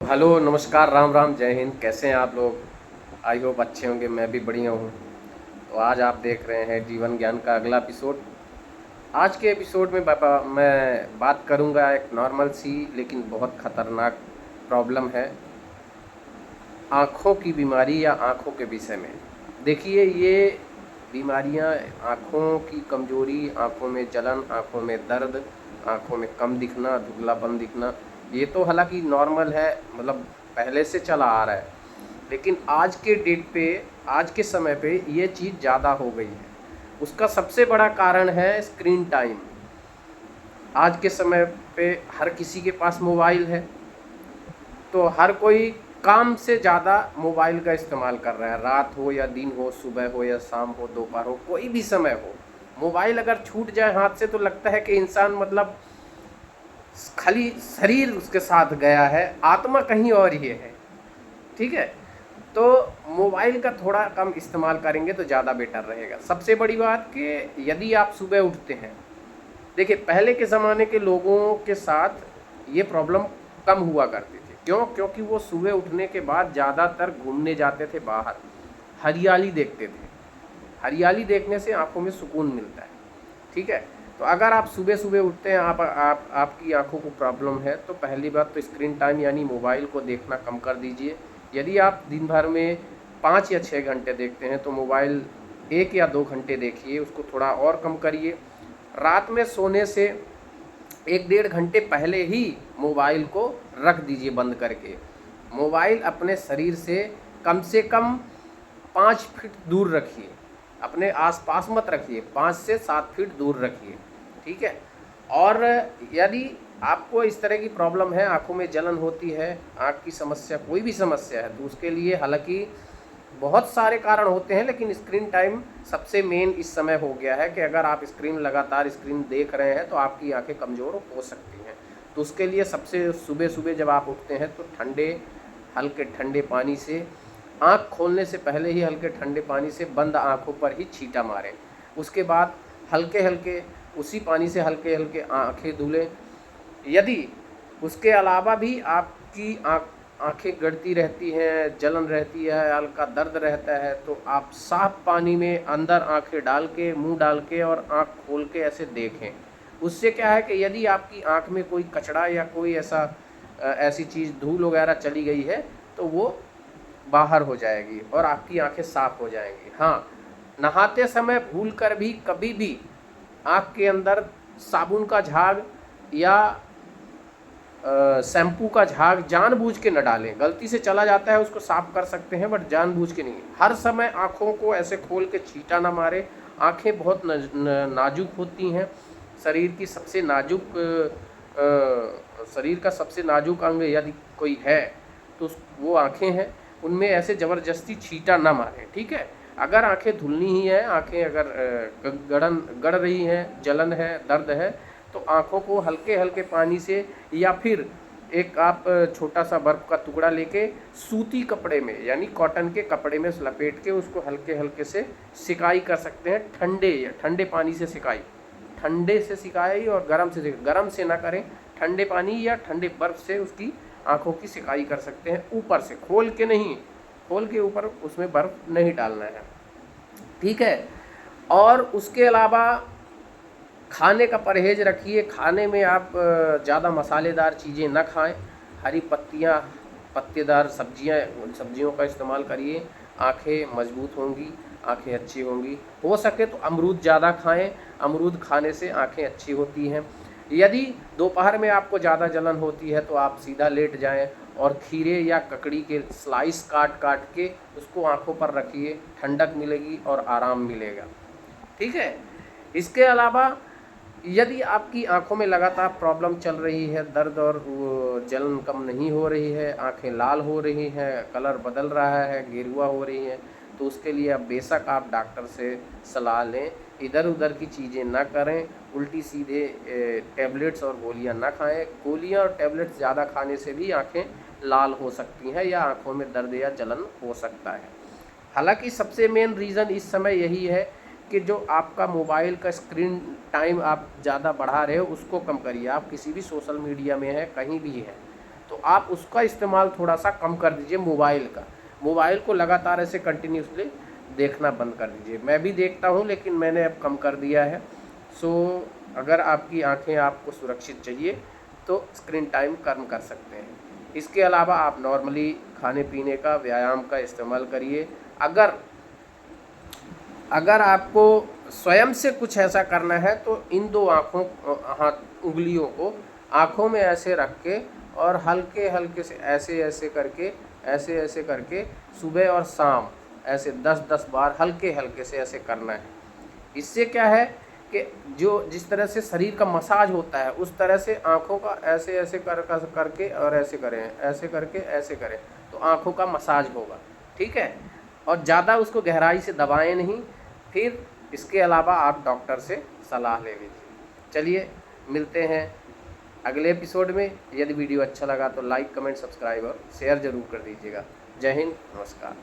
Hello, नमस्कार, राम राम, जय हिंद। कैसे हैं आप लोग? आई होप अच्छे होंगे। मैं भी बढ़िया हूँ। तो आज आप देख रहे हैं जीवन ज्ञान का अगला एपिसोड। आज के एपिसोड में मैं बात करूँगा एक नॉर्मल सी लेकिन बहुत ख़तरनाक प्रॉब्लम है, आँखों की बीमारी या आँखों के विषय में। देखिए, ये बीमारियाँ आँखों की कमज़ोरी, आँखों में जलन, आँखों में दर्द, आँखों में कम दिखना, धुंधलापन दिखना, ये तो हालांकि नॉर्मल है, मतलब पहले से चला आ रहा है। लेकिन आज के डेट पे, आज के समय पे ये चीज़ ज़्यादा हो गई है। उसका सबसे बड़ा कारण है स्क्रीन टाइम। आज के समय पे हर किसी के पास मोबाइल है, तो हर कोई काम से ज़्यादा मोबाइल का इस्तेमाल कर रहा है। रात हो या दिन हो, सुबह हो या शाम हो, दोपहर हो, कोई भी समय हो, मोबाइल अगर छूट जाए हाथ से तो लगता है कि इंसान मतलब खाली शरीर उसके साथ गया है, आत्मा कहीं और ही है। ठीक है, तो मोबाइल का थोड़ा कम इस्तेमाल करेंगे तो ज़्यादा बेटर रहेगा। सबसे बड़ी बात कि यदि आप सुबह उठते हैं, देखिए पहले के ज़माने के लोगों के साथ ये प्रॉब्लम कम हुआ करती थी। क्यों? क्योंकि वो सुबह उठने के बाद ज़्यादातर घूमने जाते थे बाहर, हरियाली देखते थे। हरियाली देखने से आंखों में सुकून मिलता है। ठीक है, तो अगर आप सुबह सुबह उठते हैं, आपकी आंखों को प्रॉब्लम है, तो पहली बात तो स्क्रीन टाइम यानी मोबाइल को देखना कम कर दीजिए। यदि आप दिन भर में 5 या 6 घंटे देखते हैं तो मोबाइल 1 या 2 घंटे देखिए, उसको थोड़ा और कम करिए। रात में सोने से 1 डेढ़ घंटे पहले ही मोबाइल को रख दीजिए बंद करके। मोबाइल अपने शरीर से कम 5 फीट दूर रखिए, अपने आसपास मत रखिए, 5 से 7 फीट दूर रखिए। ठीक है, और यदि आपको इस तरह की प्रॉब्लम है, आंखों में जलन होती है, आँख की समस्या, कोई भी समस्या है, तो उसके लिए हालांकि बहुत सारे कारण होते हैं, लेकिन स्क्रीन टाइम सबसे मेन इस समय हो गया है कि अगर आप लगातार स्क्रीन देख रहे हैं तो आपकी आंखें कमज़ोर हो सकती हैं। तो उसके लिए सबसे सुबह सुबह जब आप उठते हैं तो हल्के ठंडे पानी से, आँख खोलने से पहले ही हल्के ठंडे पानी से बंद आँखों पर ही छींटा मारें। उसके बाद हल्के हल्के उसी पानी से हल्के हल्के आँखें धुलें। यदि उसके अलावा भी आपकी आँखें गड़ती रहती हैं, जलन रहती है, हल्का दर्द रहता है, तो आप साफ पानी में अंदर आँखें डाल के, मुंह डाल के और आँख खोल के ऐसे देखें। उससे क्या है कि यदि आपकी आँख में कोई कचरा या कोई ऐसी चीज़, धूल वगैरह चली गई है, तो वो बाहर हो जाएगी और आपकी आंखें साफ हो जाएंगी। हाँ, नहाते समय भूल कर भी कभी भी आँख के अंदर साबुन का झाग या शैम्पू का झाग जानबूझ के न डालें। गलती से चला जाता है, उसको साफ कर सकते हैं, बट जानबूझ के नहीं। हर समय आँखों को ऐसे खोल के छींटा ना मारे। आँखें बहुत नाजुक होती हैं। शरीर की सबसे नाजुक शरीर का सबसे नाजुक अंग यदि कोई है तो वो आँखें हैं। उनमें ऐसे ज़बरदस्ती छींटा ना मारें। ठीक है, अगर आँखें धुलनी ही है, आँखें अगर गड़ रही हैं, जलन है, दर्द है, तो आँखों को हल्के हल्के पानी से, या फिर एक आप छोटा सा बर्फ़ का टुकड़ा लेके सूती कपड़े में यानी कॉटन के कपड़े में लपेट के उसको हल्के हल्के से सिकाई कर सकते हैं। ठंडे पानी से सिकाई, ठंडे से सिकाई, और गर्म से ना करें, ठंडे पानी या ठंडे बर्फ़ से उसकी आँखों की सिकाई कर सकते हैं। ऊपर से खोल के नहीं, खोल के ऊपर उसमें बर्फ़ नहीं डालना है। ठीक है, और उसके अलावा खाने का परहेज़ रखिए। खाने में आप ज़्यादा मसालेदार चीज़ें ना खाएं। हरी पत्तियाँ, पत्तेदार सब्जियों का इस्तेमाल करिए। आँखें मजबूत होंगी, आँखें अच्छी होंगी। हो सके तो अमरूद ज़्यादा खाएं, अमरूद खाने से आँखें अच्छी होती हैं। यदि दोपहर में आपको ज़्यादा जलन होती है तो आप सीधा लेट जाएं और खीरे या ककड़ी के स्लाइस काट काट के उसको आँखों पर रखिए, ठंडक मिलेगी और आराम मिलेगा। ठीक है, इसके अलावा यदि आपकी आंखों में लगातार प्रॉब्लम चल रही है, दर्द और वो जलन कम नहीं हो रही है, आंखें लाल हो रही हैं, कलर बदल रहा है, गेरुआ हो रही हैं, तो उसके लिए अब बेशक आप डॉक्टर से सलाह लें। इधर उधर की चीज़ें ना करें, उल्टी सीधे टैबलेट्स और गोलियां ना खाएं। गोलियां और टैबलेट्स ज़्यादा खाने से भी आंखें लाल हो सकती हैं या आंखों में दर्द या जलन हो सकता है। हालांकि सबसे मेन रीज़न इस समय यही है कि जो आपका मोबाइल का स्क्रीन टाइम आप ज़्यादा बढ़ा रहे हो, उसको कम करिए। आप किसी भी सोशल मीडिया में हैं, कहीं भी हैं, तो तो आप उसका इस्तेमाल थोड़ा सा कम कर दीजिए। मोबाइल को लगातार ऐसे कंटिन्यूसली देखना बंद कर दीजिए। मैं भी देखता हूँ लेकिन मैंने अब कम कर दिया है। सो अगर आपकी आंखें आपको सुरक्षित चाहिए तो स्क्रीन टाइम कम कर सकते हैं। इसके अलावा आप नॉर्मली खाने पीने का, व्यायाम का इस्तेमाल करिए। अगर आपको स्वयं से कुछ ऐसा करना है तो इन दो उंगलियों को आँखों में ऐसे रख के और हल्के हल्के से ऐसे ऐसे करके सुबह और शाम ऐसे 10-10 बार हल्के हल्के से ऐसे करना है। इससे क्या है कि जिस तरह से शरीर का मसाज होता है उस तरह से आँखों का ऐसे ऐसे करके और ऐसे करें, ऐसे करके ऐसे करें तो आँखों का मसाज होगा। ठीक है, और ज़्यादा उसको गहराई से दबाएं नहीं। फिर इसके अलावा आप डॉक्टर से सलाह ले लीजिए। चलिए मिलते हैं अगले एपिसोड में। यदि वीडियो अच्छा लगा तो लाइक, कमेंट, सब्सक्राइब और शेयर ज़रूर कर दीजिएगा। जय हिंद, नमस्कार।